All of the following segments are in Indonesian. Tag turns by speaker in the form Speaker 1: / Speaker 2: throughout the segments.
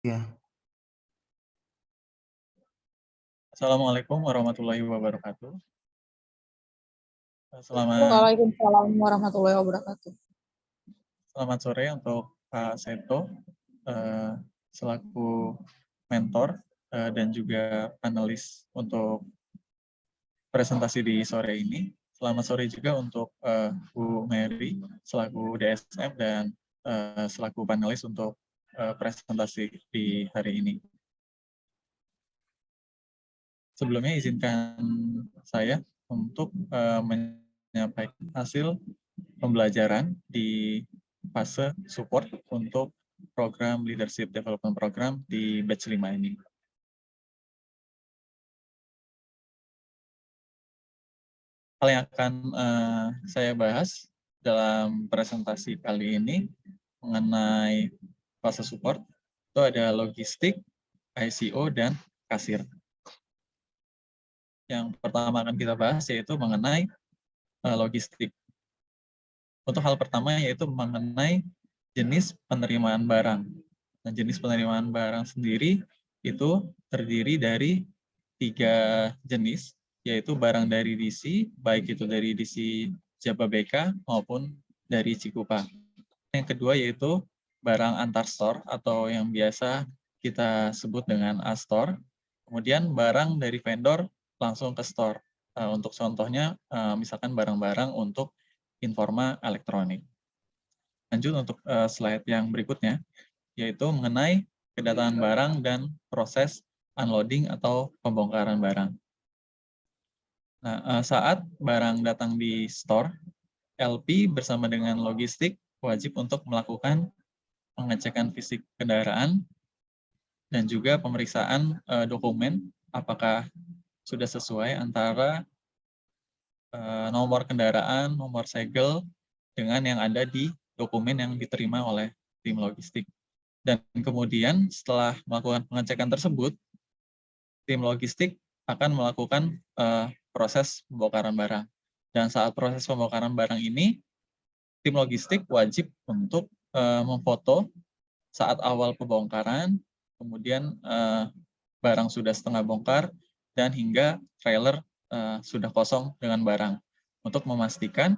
Speaker 1: Ya.
Speaker 2: Assalamualaikum warahmatullahi wabarakatuh. Selamat
Speaker 3: Waalaikumsalam warahmatullahi wabarakatuh.
Speaker 2: selamat sore untuk Pak Seto selaku mentor dan juga panelis untuk presentasi di sore ini. Selamat sore juga untuk Bu Mary selaku DSM dan selaku panelis untuk presentasi di hari ini. Sebelumnya izinkan saya untuk menyampaikan hasil pembelajaran di fase support untuk program Leadership Development Program di batch 5 ini. Hal yang akan saya bahas dalam presentasi kali ini mengenai fase support itu ada logistik, ICO, dan kasir. Yang pertama akan kita bahas yaitu mengenai logistik. Untuk hal pertama yaitu mengenai jenis penerimaan barang. Nah, jenis penerimaan barang sendiri itu terdiri dari 3 jenis, yaitu barang dari DC, baik itu dari DC Jababeka maupun dari Cikupa. Yang kedua yaitu barang antar store atau yang biasa kita sebut dengan A-store. Kemudian barang dari vendor langsung ke store. Untuk contohnya, misalkan barang-barang untuk informa elektronik. Lanjut untuk slide yang berikutnya, yaitu mengenai kedatangan barang dan proses unloading atau pembongkaran barang. Nah, saat barang datang di store, LP bersama dengan logistik wajib untuk melakukan pengecekan fisik kendaraan dan juga pemeriksaan dokumen apakah sudah sesuai antara nomor kendaraan, nomor segel dengan yang ada di dokumen yang diterima oleh tim logistik. Dan kemudian setelah melakukan pengecekan tersebut, tim logistik akan melakukan proses pembongkaran barang. Dan saat proses pembongkaran barang ini, tim logistik wajib untuk memfoto saat awal pembongkaran, kemudian barang sudah setengah bongkar, dan hingga trailer sudah kosong dengan barang. Untuk memastikan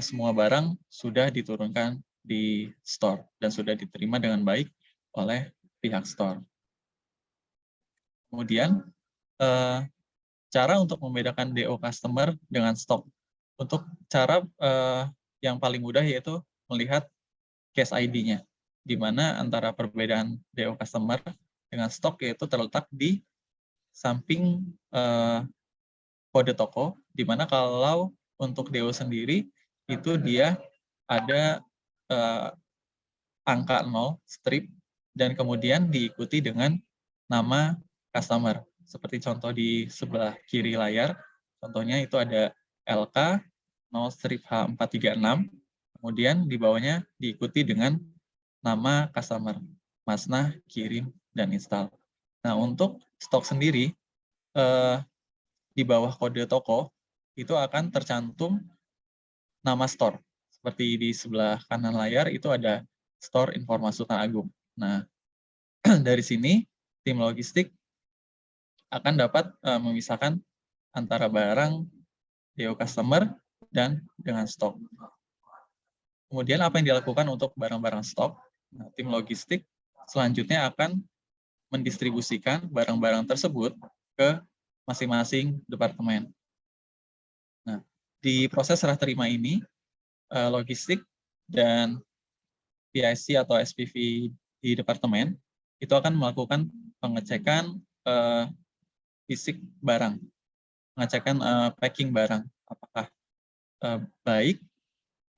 Speaker 2: semua barang sudah diturunkan di store dan sudah diterima dengan baik oleh pihak store. Kemudian, cara untuk membedakan DO customer dengan stok. Untuk cara yang paling mudah yaitu melihat case ID-nya, di mana antara perbedaan DO customer dengan stok yaitu terletak di samping kode toko, di mana kalau untuk DO sendiri itu dia ada angka 0 strip dan kemudian diikuti dengan nama customer. Seperti contoh di sebelah kiri layar, contohnya itu ada LK 0-H436, kemudian di bawahnya diikuti dengan nama customer, Masnah, kirim, dan install. Nah, untuk stok sendiri, di bawah kode toko, itu akan tercantum nama store. Seperti di sebelah kanan layar, itu ada store Informa Sultan Agung. Nah, dari sini, tim logistik akan dapat memisahkan antara barang DO customer dan dengan stok. Kemudian apa yang dilakukan untuk barang-barang stok? Nah, tim logistik selanjutnya akan mendistribusikan barang-barang tersebut ke masing-masing departemen. Nah, di proses serah terima ini, logistik dan PIC atau SPV di departemen itu akan melakukan pengecekan fisik barang, pengecekan packing barang, apakah baik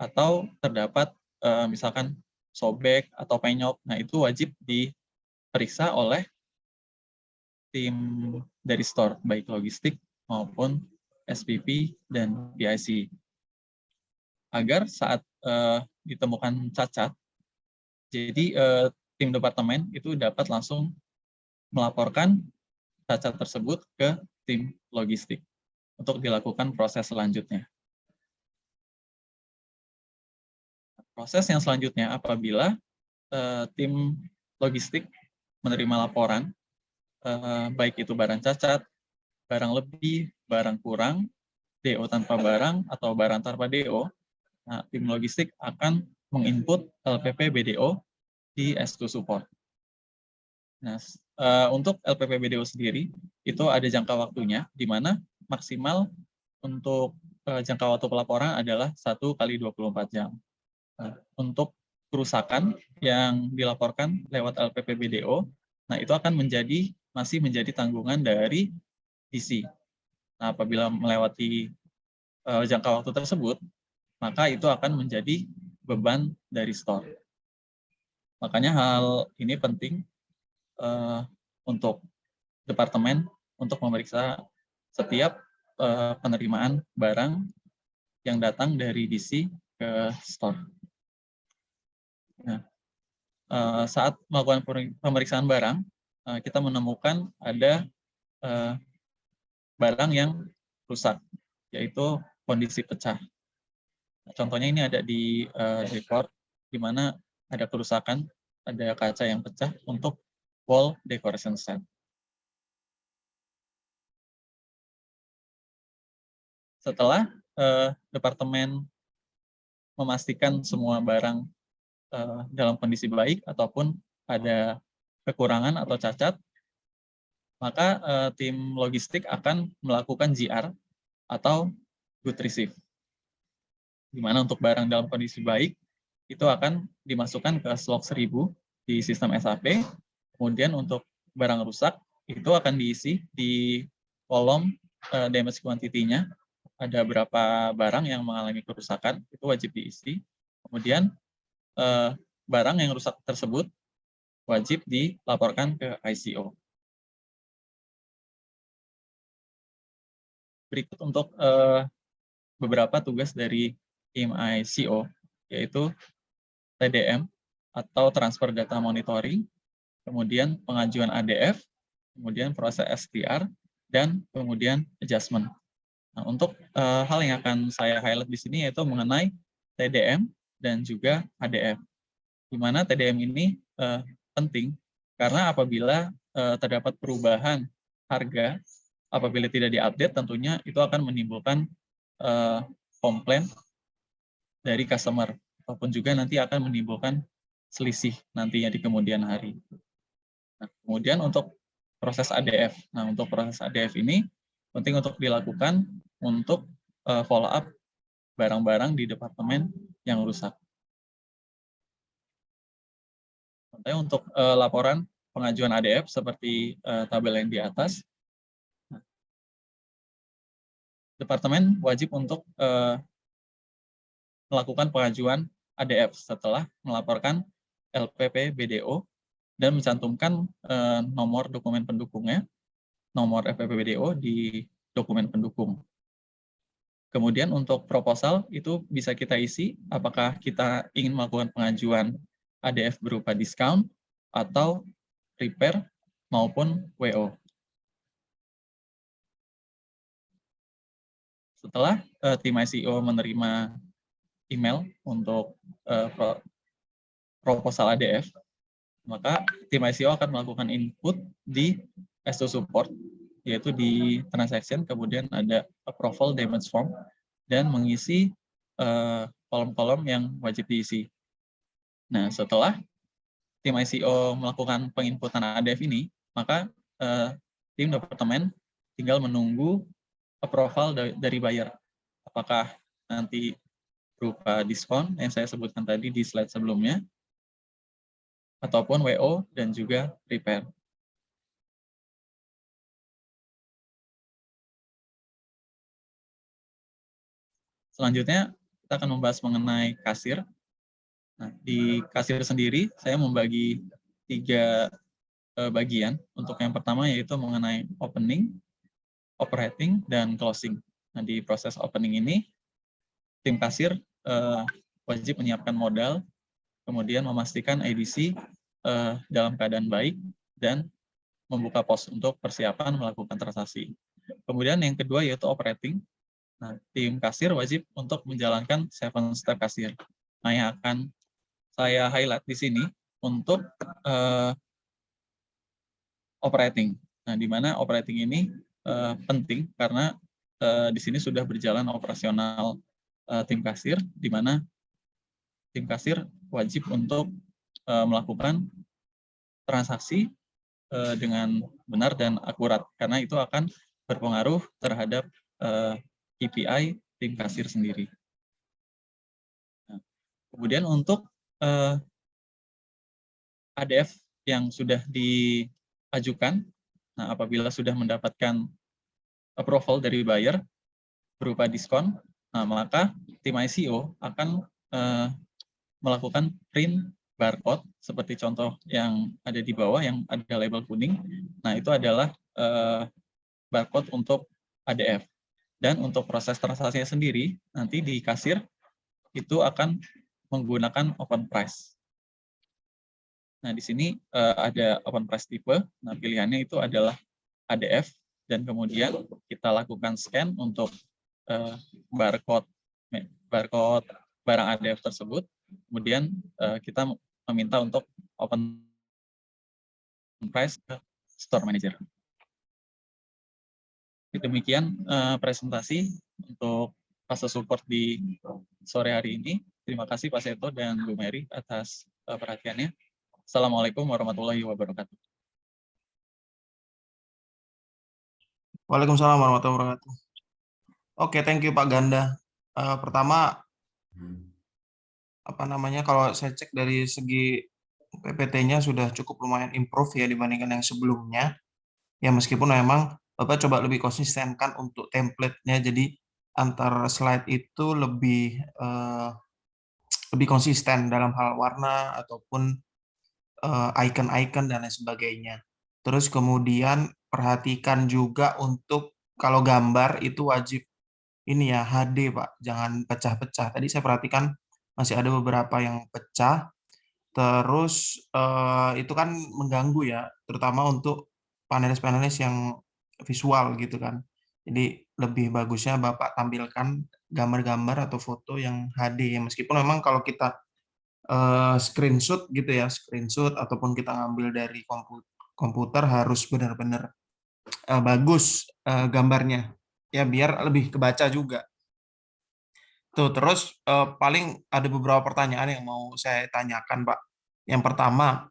Speaker 2: atau terdapat misalkan sobek atau penyok. Nah, itu wajib diperiksa oleh tim dari store, baik logistik maupun SPP dan PIC. Agar saat ditemukan cacat, jadi tim departemen itu dapat langsung melaporkan cacat tersebut ke tim logistik untuk dilakukan proses selanjutnya. Proses yang selanjutnya apabila tim logistik menerima laporan, baik itu barang cacat, barang lebih, barang kurang, DO tanpa barang, atau barang tanpa DO, nah, tim logistik akan menginput LPP BDO di S2 support. Nah, untuk LPP BDO sendiri, itu ada jangka waktunya, di mana maksimal untuk jangka waktu pelaporan adalah 1 kali 24 jam. Nah, untuk kerusakan yang dilaporkan lewat LPP BDO, nah itu akan masih menjadi tanggungan dari DC. Nah, apabila melewati jangka waktu tersebut, maka itu akan menjadi beban dari store. Makanya hal ini penting untuk departemen untuk memeriksa setiap penerimaan barang yang datang dari DC ke store. Nah, saat melakukan pemeriksaan barang, kita menemukan ada barang yang rusak, yaitu kondisi pecah. Contohnya ini ada di report, di mana ada kerusakan, ada kaca yang pecah untuk wall decoration set. Setelah departemen memastikan semua barang dalam kondisi baik ataupun ada kekurangan atau cacat, maka tim logistik akan melakukan GR atau good receive. Di mana untuk barang dalam kondisi baik, itu akan dimasukkan ke slog 1000 di sistem SAP. Kemudian untuk barang rusak, itu akan diisi di kolom damage quantity-nya. Ada berapa barang yang mengalami kerusakan, itu wajib diisi. Kemudian barang yang rusak tersebut wajib dilaporkan ke ICO. Berikut untuk beberapa tugas dari tim ICO, yaitu TDM atau Transfer Data Monitoring, kemudian pengajuan ADF, kemudian proses STR, dan kemudian adjustment. Nah, untuk hal yang akan saya highlight di sini yaitu mengenai TDM dan juga ADF. Di mana TDM ini penting karena apabila terdapat perubahan harga, apabila tidak diupdate, tentunya itu akan menimbulkan komplain dari customer, ataupun juga nanti akan menimbulkan selisih nantinya di kemudian hari. Nah, kemudian untuk proses ADF. Nah, untuk proses ADF ini penting untuk dilakukan untuk follow up barang-barang di departemen yang rusak. Contohnya untuk laporan pengajuan ADF seperti tabel yang di atas, departemen wajib untuk melakukan pengajuan ADF setelah melaporkan LPP BDO dan mencantumkan nomor dokumen pendukungnya, nomor LPP BDO di dokumen pendukung. Kemudian untuk proposal itu bisa kita isi apakah kita ingin melakukan pengajuan ADF berupa diskon atau repair maupun WO. Setelah tim ICO menerima email untuk proposal ADF, maka tim ICO akan melakukan input di S2 support, yaitu di transaction, kemudian ada approval damage form, dan mengisi kolom-kolom yang wajib diisi. Nah, setelah tim ICO melakukan penginputan ADF ini, maka tim departemen tinggal menunggu approval dari buyer. Apakah nanti berupa diskon yang saya sebutkan tadi di slide sebelumnya, ataupun WO dan juga repair. Selanjutnya, kita akan membahas mengenai kasir. Nah, di kasir sendiri, saya membagi 3 bagian. Untuk yang pertama yaitu mengenai opening, operating, dan closing. Nah, di proses opening ini, tim kasir wajib menyiapkan modal, kemudian memastikan IDC dalam keadaan baik, dan membuka pos untuk persiapan melakukan transaksi. Kemudian yang kedua yaitu operating. Nah, tim kasir wajib untuk menjalankan 7-step kasir. Nah, yang akan saya highlight di sini untuk operating. Nah, di mana operating ini penting karena di sini sudah berjalan operasional tim kasir, di mana tim kasir wajib untuk melakukan transaksi dengan benar dan akurat, karena itu akan berpengaruh terhadap KPI tim kasir sendiri. Nah, kemudian untuk ADF yang sudah diajukan, nah apabila sudah mendapatkan approval dari buyer berupa diskon, nah maka tim ICO akan melakukan print barcode seperti contoh yang ada di bawah yang ada label kuning. Nah, itu adalah barcode untuk ADF. Dan untuk proses transaksinya sendiri, nanti di kasir itu akan menggunakan open price. Nah, di sini ada open price tipe. Nah, pilihannya itu adalah ADF, dan kemudian kita lakukan scan untuk barcode barang ADF tersebut. Kemudian kita meminta untuk open price ke store manager. Demikian presentasi untuk fase support di sore hari ini. Terima kasih Pak Seto dan Bu Mary atas perhatiannya. Assalamualaikum warahmatullahi wabarakatuh.
Speaker 1: Waalaikumsalam warahmatullahi wabarakatuh. Oke, thank you Pak Ganda. Pertama, kalau saya cek dari segi PPT-nya sudah cukup lumayan improve ya dibandingkan yang sebelumnya. Ya meskipun memang Bapak coba lebih konsistenkan untuk template-nya, jadi antar slide itu lebih konsisten dalam hal warna ataupun icon-icon dan lain sebagainya. Terus kemudian perhatikan juga untuk kalau gambar itu wajib ini ya HD Pak, jangan pecah-pecah. Tadi saya perhatikan masih ada beberapa yang pecah. Terus itu kan mengganggu ya, terutama untuk panelis-panelis yang visual gitu kan. Jadi lebih bagusnya Bapak tampilkan gambar-gambar atau foto yang HD ya. Meskipun memang kalau kita screenshot gitu ya, screenshot ataupun kita ngambil dari komputer harus benar-benar bagus gambarnya ya biar lebih kebaca juga. Tuh, terus paling ada beberapa pertanyaan yang mau saya tanyakan, Pak. Yang pertama,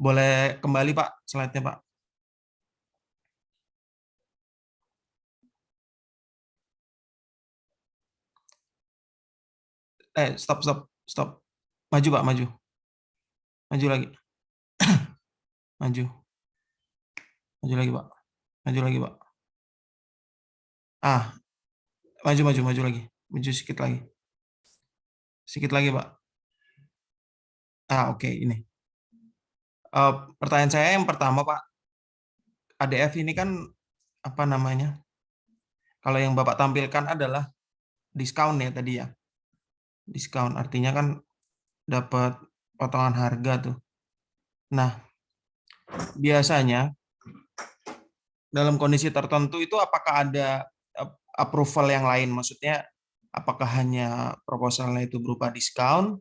Speaker 1: boleh kembali Pak slide-nya, Pak. Stop. Maju, Pak, maju. Maju lagi. Maju. Maju lagi, Pak. Maju lagi, Pak. Maju lagi. Maju sedikit lagi. Sedikit lagi, Pak. Oke, ini. Pertanyaan saya yang pertama, Pak. ADF ini kan apa namanya? Kalau yang Bapak tampilkan adalah diskon ya tadi ya. Diskon artinya kan dapat potongan harga tuh. Nah, biasanya dalam kondisi tertentu itu apakah ada approval yang lain? Maksudnya apakah hanya proposalnya itu berupa diskon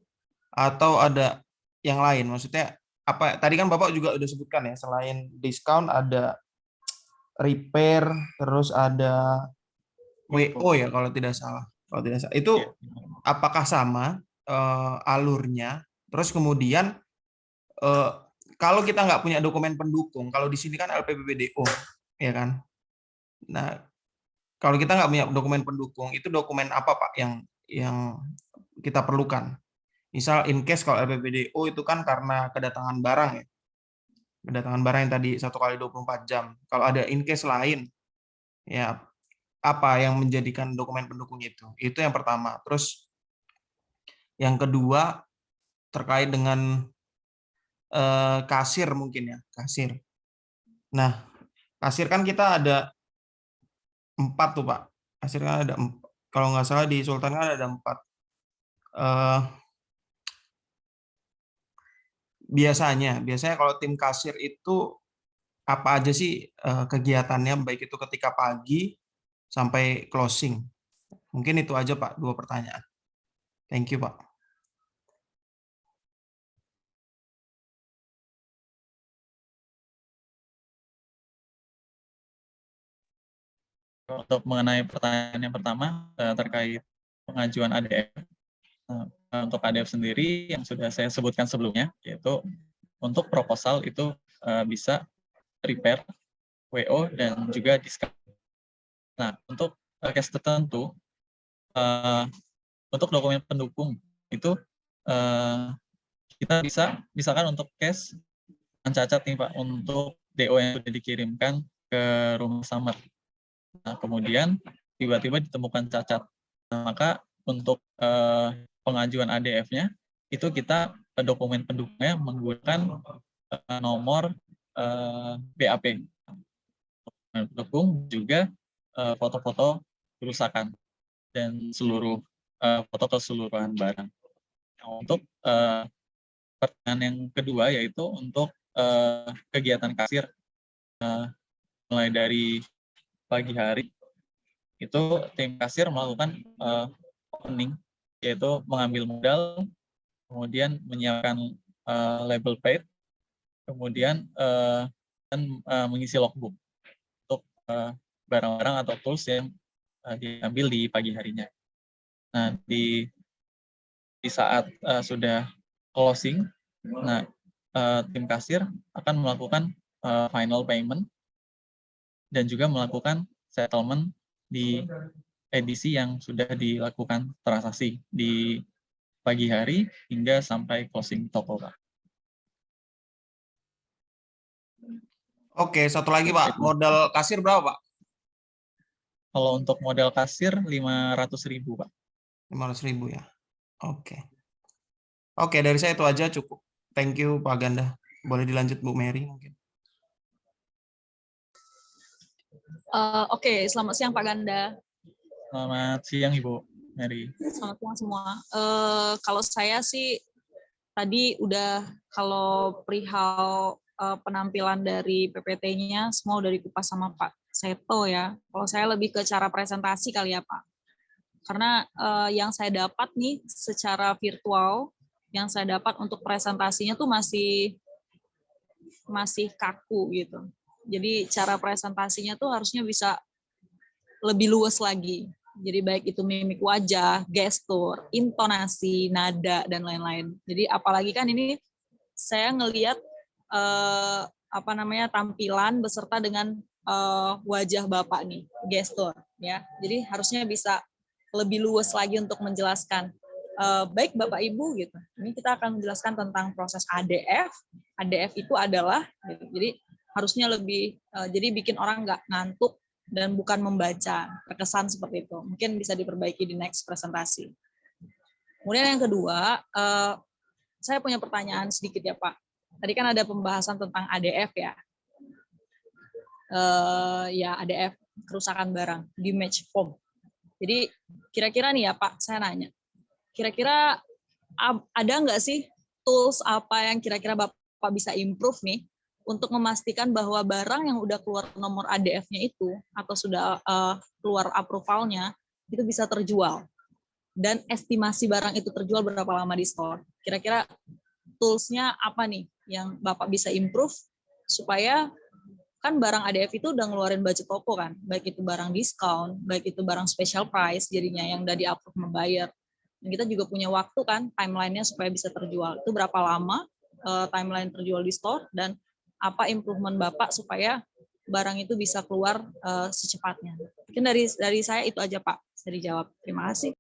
Speaker 1: atau ada yang lain? Maksudnya apa? Tadi kan Bapak juga udah sebutkan ya, selain diskon ada repair, terus ada WO ya kalau tidak salah. Kalau tidak salah. Itu apakah sama alurnya? Terus kemudian kalau kita nggak punya dokumen pendukung, kalau di sini kan LPPBDO, ya kan? Nah, kalau kita nggak punya dokumen pendukung, itu dokumen apa Pak yang kita perlukan? Misal in case kalau LPPBDO itu kan karena kedatangan barang ya, kedatangan barang yang tadi 1 kali 24 jam. Kalau ada in case lain, ya apa yang menjadikan dokumen pendukung itu? Itu yang pertama. Terus yang kedua terkait dengan kasir mungkin ya, kasir. Nah, kasir kan kita ada 4 tuh Pak. Kasir kan ada 4. Kalau nggak salah di Sultan kan ada 4. Biasanya kalau tim kasir itu apa aja sih kegiatannya, baik itu ketika pagi sampai closing? Mungkin itu aja Pak, 2 pertanyaan. Thank you Pak.
Speaker 2: Untuk mengenai pertanyaan yang pertama terkait pengajuan ADF. Untuk ADF sendiri yang sudah saya sebutkan sebelumnya, yaitu untuk proposal itu bisa prepare, WO, dan juga discount. Nah, untuk case tertentu, untuk dokumen pendukung itu kita bisa, misalkan untuk case yang cacat nih Pak, untuk DO yang sudah dikirimkan ke rumah samar. Nah, kemudian tiba-tiba ditemukan cacat. Nah, maka untuk pengajuan ADF-nya, itu kita dokumen pendukungnya menggunakan nomor BAP. Pendukung juga foto-foto kerusakan dan seluruh foto keseluruhan barang. Nah, untuk pertanyaan yang kedua yaitu untuk kegiatan kasir mulai dari pagi hari itu tim kasir melakukan opening, yaitu mengambil modal, kemudian menyiapkan label paid, kemudian dan mengisi logbook untuk barang-barang atau tools yang diambil di pagi harinya. Nah, di saat sudah closing, nah tim kasir akan melakukan final payment dan juga melakukan settlement di edisi yang sudah dilakukan transaksi di pagi hari hingga sampai closing toko, Pak.
Speaker 1: Oke, satu lagi Pak, modal kasir berapa Pak?
Speaker 2: Kalau untuk modal kasir 500.000, Pak.
Speaker 1: 500.000 ya. Oke. Oke, dari saya itu aja cukup. Thank you Pak Ganda. Boleh dilanjut Bu Mary mungkin.
Speaker 3: Oke, selamat siang Pak Ganda.
Speaker 2: Selamat siang Ibu Mary.
Speaker 3: Selamat siang semua. Kalau saya sih tadi udah kalau perihal penampilan dari PPT-nya semua udah dikupas sama Pak Seto ya. Kalau saya lebih ke cara presentasi kali ya Pak. Karena yang saya dapat nih secara virtual, yang saya dapat untuk presentasinya tuh masih kaku gitu. Jadi cara presentasinya tuh harusnya bisa lebih luas lagi. Jadi baik itu mimik wajah, gestur, intonasi, nada, dan lain-lain. Jadi apalagi kan ini saya ngelihat tampilan beserta dengan wajah Bapak nih, gestur ya. Jadi harusnya bisa lebih luas lagi untuk menjelaskan. Baik Bapak Ibu gitu. Ini kita akan menjelaskan tentang proses ADF. ADF itu adalah gitu. Jadi harusnya lebih jadi bikin orang nggak ngantuk dan bukan membaca, terkesan seperti itu. Mungkin bisa diperbaiki di next presentasi. Kemudian yang kedua, saya punya pertanyaan sedikit ya Pak. Tadi kan ada pembahasan tentang ADF ya. ADF, kerusakan barang, damage form. Jadi kira-kira nih ya Pak, saya nanya. Kira-kira ada nggak sih tools apa yang kira-kira Bapak bisa improve nih untuk memastikan bahwa barang yang udah keluar nomor ADF-nya itu atau sudah keluar approval-nya itu bisa terjual, dan estimasi barang itu terjual berapa lama di store. Kira-kira tools-nya apa nih yang Bapak bisa improve supaya kan barang ADF itu udah ngeluarin budget toko kan, baik itu barang diskon, baik itu barang special price jadinya yang udah di-approve membayar. Dan kita juga punya waktu kan timeline-nya supaya bisa terjual. Itu berapa lama timeline terjual di store, dan apa improvement Bapak supaya barang itu bisa keluar secepatnya. Mungkin dari saya itu aja Pak, bisa dijawab. Terima kasih.